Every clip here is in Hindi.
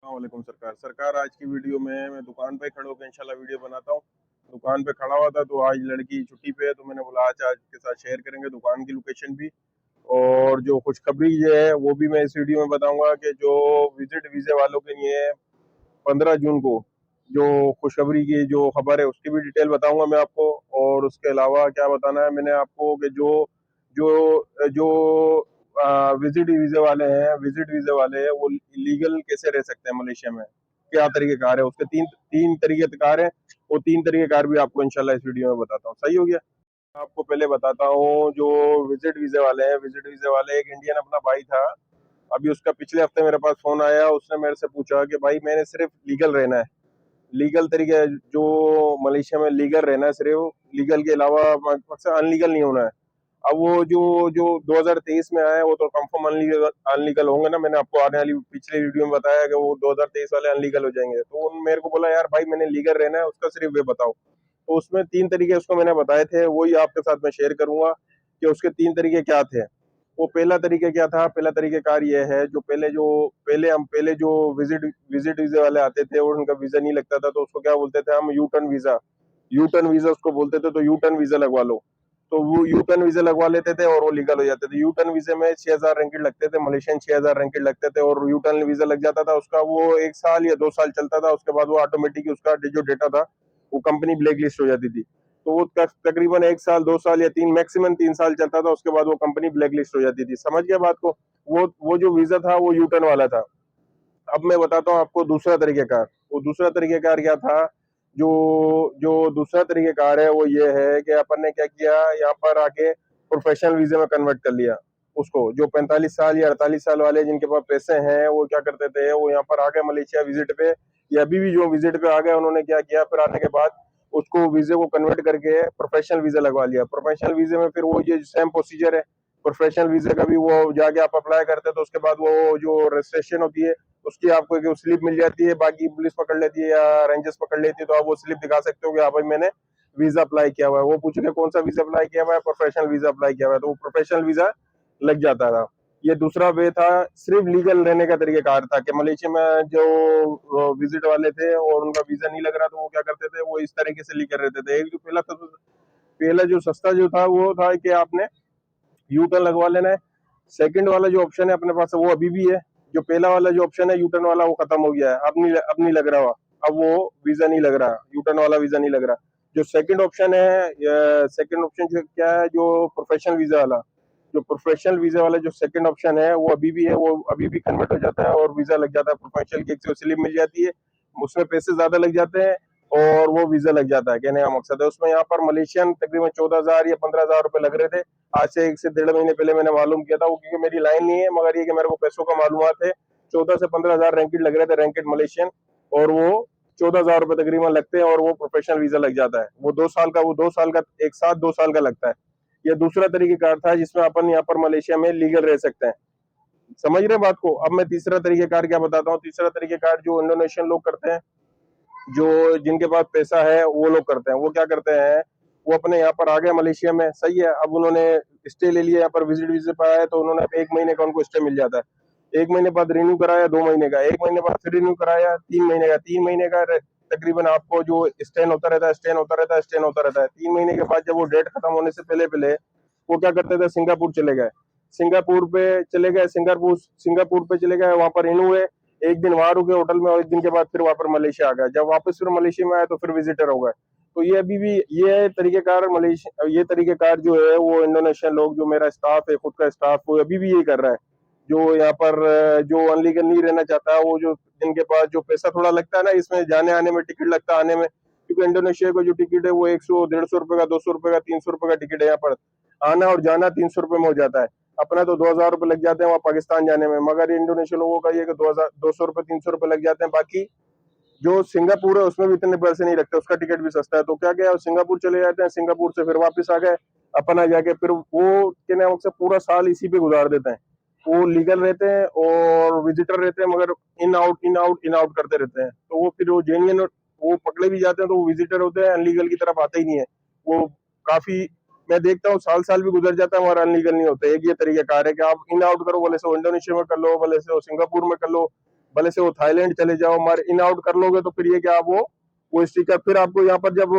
वालेकुम सरकार आज की वीडियो में मैं दुकान पे खड़े होकर इंशाल्लाह वीडियो बनाता हूँ। दुकान पे खड़ा हुआ था तो आज लड़की छुट्टी पे है तो मैंने बोला आज के साथ शेयर करेंगे दुकान की लोकेशन भी। और जो खुशखबरी ये है वो भी मैं इस वीडियो में बताऊंगा कि जो विजिट वीजे वालों के लिए 15 जून को जो खुशखबरी की जो खबर है उसकी भी डिटेल बताऊंगा मैं आपको। और उसके अलावा क्या बताना है मैंने आपको कि जो जो जो विजिट वीजे वाले हैं वो लीगल कैसे रह सकते हैं मलेशिया में, क्या तरीकेकार है उसके। तीन तीन तरीकेकार है, वो तीन तरीकेकार भी आपको इंशाल्लाह इस वीडियो में बताता हूँ। सही हो गया। आपको पहले बताता हूँ जो विजिट वीजे वाले एक इंडियन अपना भाई था। अभी उसका पिछले हफ्ते मेरे पास फोन आया, उसने मेरे से पूछा कि भाई मैंने सिर्फ लीगल रहना है, लीगल तरीके जो मलेशिया में लीगल रहना है, सिर्फ लीगल के अलावा अनलीगल नहीं होना है। अब वो जो जो 2023 में आया है वो तो कंफर्म अनलीगल अनलीगल होंगे ना। मैंने आपको आने वाली पिछले वीडियो में बताया कि वो 2023 वाले अनलीगल हो जाएंगे। तो उन मेरे को बोला यार भाई मैंने लीगल रहना है, उसका सिर्फ वे बताओ। तो उसमें तीन तरीके उसको मैंने बताए थे, वही आपके साथ मैं शेयर करूंगा कि उसके तीन तरीके क्या थे। वो पहला तरीका क्या था, पहला तरीकेकार ये है जो पहले जो विजिट विजिट वीजे वाले आते थे और उनका वीजा नहीं लगता था तो उसको क्या बोलते थे हम, यू टर्न वीजा उसको बोलते थे। तो यू टर्न वीजा लगवा लो, तो वो यू टर्न वीजा लगवा लेते थे और वो लीगल हो जाते थे। यू टर्न वीजे में 6,000 रिंगिट लगते थे, मलेशियन 6,000 रिंगिट लगते थे। और यू टर्न वीजा लग जाता था उसका, वो 1 साल या 2 साल चलता था, उसके बाद वो ऑटोमेटिक उसका जो डेटा था वो कंपनी ब्लैक लिस्ट हो जाती थी। तो वो तकरीबन 1 साल 2 साल या 3 मैक्सिमम 3 साल चलता था, उसके बाद वो कंपनी ब्लैक लिस्ट हो जाती थी। समझ गया बात को। वो जो वीजा था वो यू टर्न वाला था। अब मैं बताता हूँ आपको दूसरा तरीकेकार। वो दूसरा तरीकेकार क्या था, जो जो दूसरा तरीकेकार है वो ये है कि अपन ने क्या किया, यहाँ पर आके प्रोफेशनल वीजे में कन्वर्ट कर लिया उसको। जो 45 साल या 48 साल वाले जिनके पास पैसे हैं वो क्या करते थे, वो यहाँ पर आ गए मलेशिया विजिट पे, या अभी भी जो विजिट पे आ गए उन्होंने क्या किया, फिर आने के बाद उसको वीजे को कन्वर्ट करके प्रोफेशनल वीजा लगवा लिया। प्रोफेशनल वीजे में फिर वो ये सेम प्रोसीजर है, प्रोफेशनल वीजे का भी वो जाके आप अप्लाई करते हैं तो उसके बाद वो जो रजिस्ट्रेशन होती है उसकी आपको एक स्लिप मिल जाती है, बाकी पुलिस पकड़ लेती है या रेंजर्स पकड़ लेती है तो आप वो स्लिप दिखा सकते हो कि हाँ भाई मैंने वीजा अप्लाई किया हुआ है। वो पूछेगा कौन सा वीजा अप्लाई किया हुआ है, प्रोफेशनल वीजा अप्लाई किया हुआ है, तो वो प्रोफेशनल वीजा लग जाता था। ये दूसरा वे था, सिर्फ लीगल रहने का तरीकेकार था कि मलेशिया में जो विजिट वाले थे और उनका वीजा नहीं लग रहा तो वो क्या करते थे, वो इस तरीके से लीगल रहते थे। एक जो पहला था, पहला जो सस्ता जो था वो था कि आपने यू टर्न लगवा लेना है। सेकंड वाला जो ऑप्शन है अपने पास वो अभी भी है। जो पहला वाला जो ऑप्शन है यू टर्न वाला वो खत्म हो गया है, अब नहीं लग रहा हुआ, अब वो वीजा नहीं लग रहा, यू टर्न वाला वीजा नहीं लग रहा। जो सेकंड ऑप्शन है, सेकंड ऑप्शन जो क्या है, जो प्रोफेशनल वीजा वाला, जो प्रोफेशनल वीजा वाला जो सेकंड ऑप्शन है वो अभी भी है, वो अभी भी कन्वर्ट हो जाता है और वीजा लग जाता है। प्रोफेशनल की एक स्लिप मिल जाती है, उसमें पैसे ज्यादा लग जाते हैं और वो वीजा लग जाता है। कहने का मकसद है उसमें यहाँ पर मलेशियन तकरीबन 14,000 या 15,000 रुपए लग रहे थे। आज से 1 से 1.5 महीने पहले मैंने मालूम किया था वो, क्योंकि मेरी लाइन नहीं है, मगर ये कि मेरे को पैसों का मालूमात है। 14 से 15,000 रैंकेट लग रहे थे, रैंकेट मलेशियन, और वो 14,000 रुपए तकरीबन लगते हैं और वो प्रोफेशनल वीजा लग जाता है। वो 2 साल का एक साथ 2 साल का लगता है। ये दूसरा तरीकेकार था जिसमें अपन यहाँ पर मलेशिया में लीगल रह सकते हैं। समझ रहे हैं बात को। अब मैं तीसरा तरीकेकार क्या बताता हूँ। तीसरा तरीकेकार जो इंडोनेशियन लोग करते हैं, जो जिनके पास पैसा है वो लोग करते हैं। वो क्या करते हैं, वो अपने यहाँ पर आ गए मलेशिया में, सही है, अब उन्होंने स्टे ले लिया यहाँ पर, विजिट वीजे पर आया तो उन्होंने 1 महीने का उनको स्टे मिल जाता है। 1 महीने बाद रिन्यू कराया 2 महीने का, 1 महीने बाद फिर रिन्यू कराया 3 महीने का, 3 महीने का तकरीबन आपको जो स्टेन होता रहता है, स्टेन होता रहता है, स्टेन होता रहता है। 3 महीने के बाद जब वो डेट खत्म होने से पहले पहले वो क्या करते थे, सिंगापुर चले गए। सिंगापुर पे चले गए, वहां पर रिन्यू हुए, एक दिन वहां रुके होटल में और एक दिन के बाद फिर वहां पर मलेशिया आ गए। जब वापस फिर मलेशिया में आए तो फिर विजिटर हो गए। तो ये अभी भी ये तरीकेकार मलेशिया, ये तरीकेकार जो है वो इंडोनेशियन लोग, जो मेरा स्टाफ है खुद का स्टाफ, वो अभी भी यही कर रहा है। जो यहाँ पर जो अनलीगल नहीं रहना चाहता, वो जो जिनके पास जो पैसा थोड़ा लगता है ना, इसमें जाने आने में टिकट लगता है आने में, क्योंकि इंडोनेशिया का जो टिकट है वो 100 150 रुपए का, 200 रुपए का, 300 रुपए का टिकट है। यहाँ पर आना और जाना 300 रुपए में हो जाता है। अपना तो 2,000 रुपए लग जाते हैं वहाँ पाकिस्तान जाने में, मगर इंडोनेशिया लोगों का ये कि 2,000 200 रुपए 300 रुपए लग जाते हैं। बाकी जो सिंगापुर है उसमें भी इतने पैसे नहीं लगते, उसका टिकट भी सस्ता है। तो क्या गया, सिंगापुर चले जाते हैं, सिंगापुर से फिर वापस आ गए अपना जाके, फिर वो कहने से पूरा साल इसी पे गुजार देते हैं। वो लीगल रहते हैं और विजिटर रहते हैं, मगर इन आउट करते रहते हैं। तो वो फिर वो जेन्युइन वो पकड़े भी जाते हैं तो वो विजिटर होते हैं, अनलीगल की तरफ आते ही नहीं है वो। काफी मैं देखता हूँ साल साल भी गुजर जाता है हमारा, अनलीगल नहीं होता। एक ये तरीका कार है कि आप इन आउट करो, भले से इंडोनेशिया में कर लो, भले से सिंगापुर में कर लो, भले से वो थाईलैंड चले जाओ, मगर इन आउट कर लोगे तो फिर ये क्या, वो स्टिकर फिर आपको यहाँ पर जब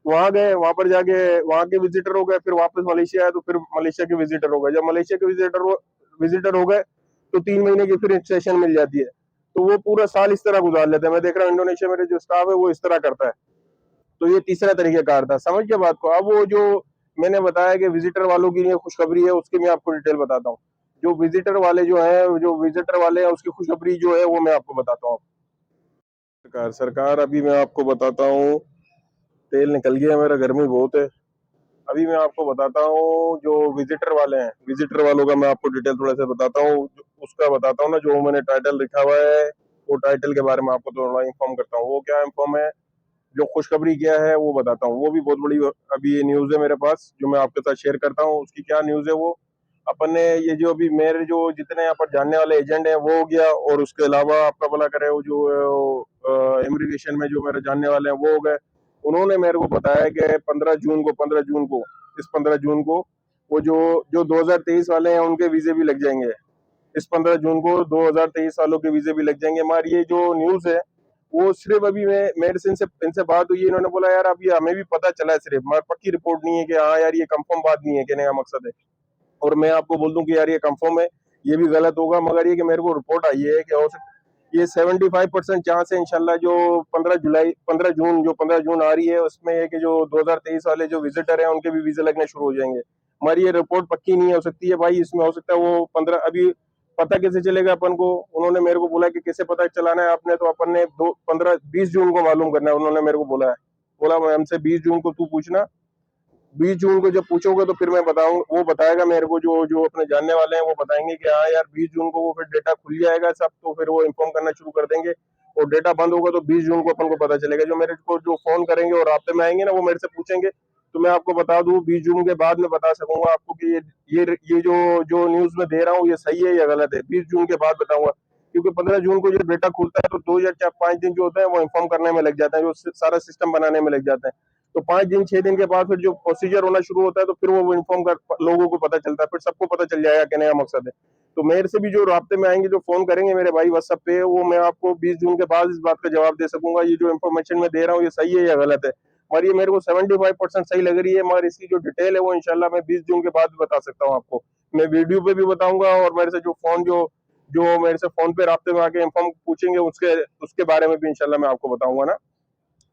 वहां गए, वहां पर जाके वहां के विजिटर हो गए, फिर वापस मलेशिया आए तो फिर मलेशिया के विजिटर हो गए। जब मलेशिया के विजिटर हो गए तो 3 महीने की फिर एक्सटेंशन मिल जाती है। तो वो पूरा साल इस तरह गुजार लेते हैं। मैं देख रहा हूँ इंडोनेशिया मेरे जो स्टाफ है वो इस तरह करता है। तो ये तीसरा तरीकेकार था, समझ गए बात को। अब वो जो मैंने बताया कि विजिटर वालों की ये खुशखबरी है, उसकी मैं आपको डिटेल बताता हूँ। जो विजिटर वाले जो है, जो विजिटर वाले हैं, उसकी खुशखबरी जो है वो मैं आपको बताता हूँ। सरकार अभी मैं आपको बताता हूँ, तेल निकल गया मेरा, गर्मी बहुत है। अभी मैं आपको बताता हूँ जो विजिटर वाले हैं, विजिटर वालों का मैं आपको डिटेल थोड़ा सा बताता हूँ। उसका बताता हूँ ना, जो मैंने टाइटल लिखा हुआ है वो टाइटल के बारे में आपको थोड़ा इन्फॉर्म करता हूँ। वो क्या इन्फॉर्म है, जो खुशखबरी क्या है वो बताता हूँ। वो भी बहुत बड़ी अभी ये न्यूज है मेरे पास जो मैं आपके साथ शेयर करता हूँ। उसकी क्या न्यूज है वो, अपन ने ये जो अभी मेरे जो जितने यहाँ पर जानने वाले एजेंट हैं वो हो गया, और उसके अलावा आपका भला करे वो जो इमिग्रेशन में जो मेरे जानने वाले हैं वो हो गए। उन्होंने मेरे को बताया कि 15 जून को इस 15 जून को वो जो जो 2023 वाले हैं उनके वीजे भी लग जाएंगे। इस 15 जून को 2023 वालों के वीजे भी लग जाएंगे। हमारी ये जो न्यूज है वो सिर्फ अभी मैं मेरे से इनसे बात हुई है, इन्होंने बोला यार अभी हमें भी पता चला है, सिर्फ मगर पक्की रिपोर्ट नहीं है कि हाँ यार ये कंफर्म बात नहीं है, कहने का मकसद है। और मैं आपको बोल दूं कि यार ये कंफर्म है, ये भी गलत होगा, मगर ये कि मेरे को रिपोर्ट आई है कि हो सकता ये 75% चांस है इंशाल्लाह जो 15 जून आ रही है उसमें है कि जो 2023 वाले जो विजिटर हैं उनके भी वीजे लगने शुरू हो जाएंगे। हमारी ये रिपोर्ट पक्की नहीं हो सकती है भाई, इसमें हो सकता है वो 15 अभी पता कैसे चलेगा अपन को। उन्होंने मेरे को बोला कि कैसे पता चलाना है आपने, तो अपन ने 20 जून को मालूम करना है, उन्होंने मेरे को बोला है। बोला हमसे 20 जून को तू पूछना, 20 जून को जब पूछोगे तो फिर मैं बताऊँ, वो बताएगा मेरे को, जो जो अपने जानने वाले हैं वो बताएंगे कि हाँ यार 20 जून को वो फिर डेटा खुल जाएगा सब, तो फिर वो इन्फॉर्म करना शुरू कर देंगे। और डेटा बंद होगा तो 20 जून को अपन को पता चलेगा। जो मेरे को जो फोन करेंगे और रास्ते में आएंगे ना वो मेरे से पूछेंगे, तो मैं आपको बता दूं 20 जून के बाद में बता सकूंगा आपको कि ये जो जो न्यूज में दे रहा हूँ ये सही है या गलत है, 20 जून के बाद बताऊंगा। क्योंकि 15 जून को जो डेटा खुलता है तो 2 या 5 दिन जो होते हैं वो इन्फॉर्म करने में लग जाते हैं, जो सारा सिस्टम बनाने में लग जाते हैं। तो 5 दिन 6 दिन के बाद फिर जो प्रोसीजर होना शुरू होता है तो फिर वो इन्फॉर्म कर लोगों को पता चलता है, फिर सबको पता चल जाएगा कहने का मकसद है। तो मेरे से भी जो रास्ते में आएंगे, जो फोन करेंगे मेरे भाई व्हाट्सएप पे, वो मैं आपको 20 जून के बाद इस बात का जवाब दे सकूंगा ये जो इन्फॉर्मेशन मैं दे रहा हूँ ये सही है या गलत है। और ये मेरे को 75% सही लग रही है, मगर इसकी जो डिटेल है वो इंशाल्लाह मैं 20 जून के बाद बता सकता हूँ आपको। मैं वीडियो पे भी बताऊंगा, और मेरे से जो फोन जो जो मेरे से फोन पे रास्ते में आके इन्फॉर्म पूछेंगे उसके उसके बारे में भी इंशाल्लाह मैं आपको बताऊंगा ना।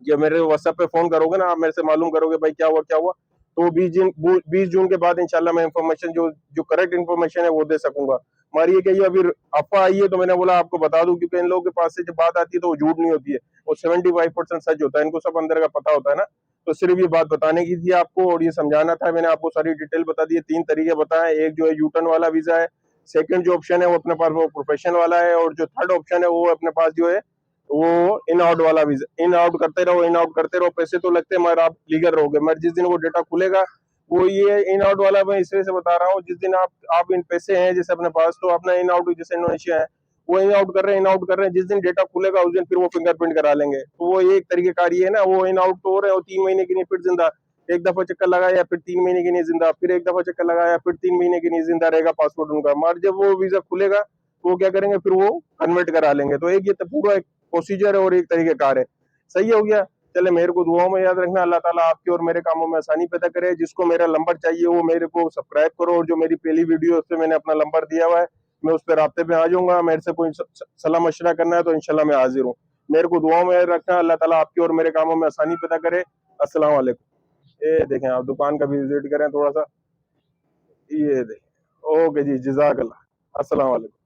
जब मेरे व्हाट्सएप पे फोन करोगे ना, आप मेरे से मालूम करोगे भाई क्या हुआ क्या हुआ, तो 20 जून के बाद इंशाल्लाह मैं इन्फॉर्मेशन जो जो करेक्ट इन्फॉर्मेशन है वो दे सकूंगा। हमारी ये कही अभी अफवाह आई है तो मैंने बोला आपको बता दूं, क्योंकि इन लोगों के पास से जब बात आती है तो वो झूठ नहीं होती है, वो 75% सच होता है, इनको सब अंदर का पता होता है ना। तो सिर्फ ये बात बताने की थी आपको और ये समझाना था। मैंने आपको सारी डिटेल बता दी है, 3 तरीके बताए, एक जो है यूटर्न वाला वीजा है, सेकंड जो ऑप्शन है वो अपने पास वो प्रोफेशन वाला है, और जो थर्ड ऑप्शन है वो अपने पास जो है वो इन आउट वाला वीजा। इन आउट करते रहो, इन आउट करते रहो, पैसे तो लगते हैं मगर आप लीगल रहोगे। मगर जिस दिन वो डेटा खुलेगा, वो ये इन आउट वाला मैं इसलिए से बता रहा हूँ, जिस दिन आप इन पैसे हैं जैसे अपने पास, तो अपना इन आउट जैसे इंडोनेशिया है वो इन आउट कर रहे हैं, इन आउट कर रहे हैं, जिस दिन डेटा खुलेगा उस दिन फिर वो फिंगरप्रिंट करा लेंगे। तो वो एक तरीके कार ये है ना, वो इन आउट तो हो रहे हैं, 3 महीने की नहीं फिर जिंदा, एक दफा चक्कर लगाया फिर 3 महीने की नहीं जिंदा, फिर एक दफा चक्कर लगाया फिर 3 महीने की नहीं जिंदा रहेगा पासपोर्ट उनका। मगर जब वो वीजा खुलेगा तो वो क्या करेंगे, फिर वो कन्वर्ट करा लेंगे। तो एक ये तो पूरा एक प्रोसीजर है और एक तरीके कार है। सही हो गया। चले, मेरे को दुआओं में याद रखना, अल्लाह ताला आपके और मेरे कामों में आसानी पैदा करे। जिसको मेरा नंबर चाहिए वो मेरे को सब्सक्राइब करो, और जो मेरी पहली वीडियो है उस पर मैंने अपना नंबर दिया हुआ है, मैं उस पर रास्ते पे आ जाऊंगा। मेरे से कोई सलाह मशवरा करना है तो इंशाल्लाह मैं हाजिर हूँ। मेरे को दुआओं में रखना, अल्लाह ताला आपके और मेरे कामों में आसानी पैदा करे। अस्सलाम वालेकुम। ये देखें, आप दुकान का भी विजिट करें थोड़ा सा, ये देखें। ओके जी, जज़ाकल्लाह। अस्सलाम वालेकुम।